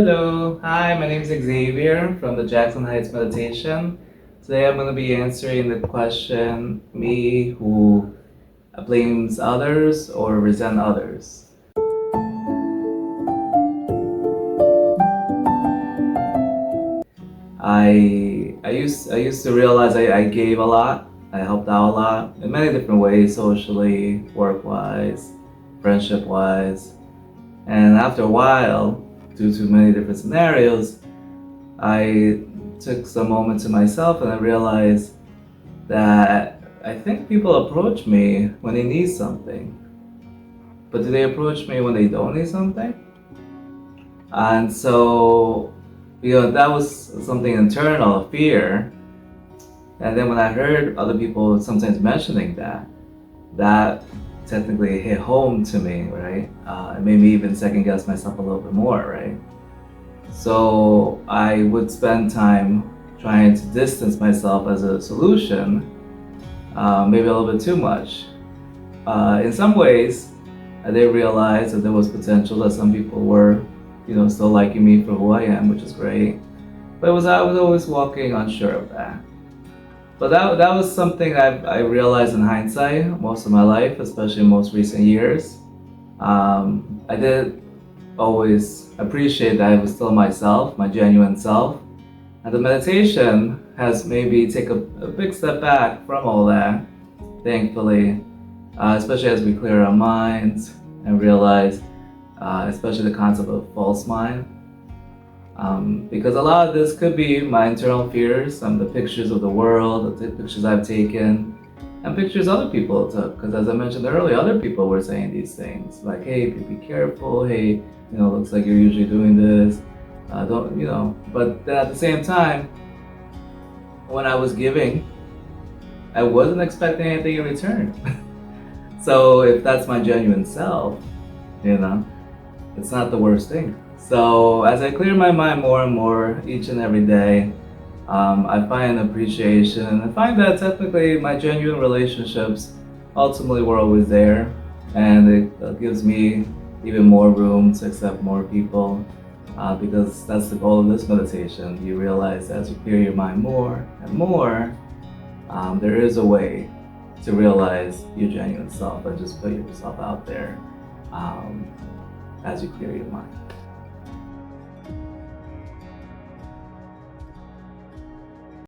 Hello, hi, my name is Xavier from the Jackson Heights Meditation. Today I'm going to be answering the question, me who blames others or resent others. I used to realize I gave a lot. I helped out a lot in many different ways, socially, work-wise, friendship-wise. And after a while, due to many different scenarios, I took some moment to myself and I realized that I think people approach me when they need something, but do they approach me when they don't need something? And so, that was something internal, a fear. And then when I heard other people sometimes mentioning that technically hit home to me, right? It made me even second guess myself a little bit more, right? So I would spend time trying to distance myself as a solution, maybe a little bit too much. In some ways, I did realize that there was potential that some people were, still liking me for who I am, which is great. But I was always walking unsure of that. But that was something I realized in hindsight most of my life, especially in most recent years. I did always appreciate that I was still myself, my genuine self. And the meditation has made me take a big step back from all that, thankfully, especially as we clear our minds and realize, especially the concept of false mind. Because a lot of this could be my internal fears, some of the pictures of the world, the pictures I've taken, and pictures other people took. Because as I mentioned earlier, other people were saying these things like, "Hey, be careful. Hey, looks like you're usually doing this. Don't, But then at the same time, when I was giving, I wasn't expecting anything in return. So if that's my genuine self, you know, it's not the worst thing. So as I clear my mind more and more each and every day, I find appreciation. I find that technically my genuine relationships ultimately were always there, and it gives me even more room to accept more people, because that's the goal of this meditation. You realize as you clear your mind more and more, there is a way to realize your genuine self and just put yourself out there, as you clear your mind.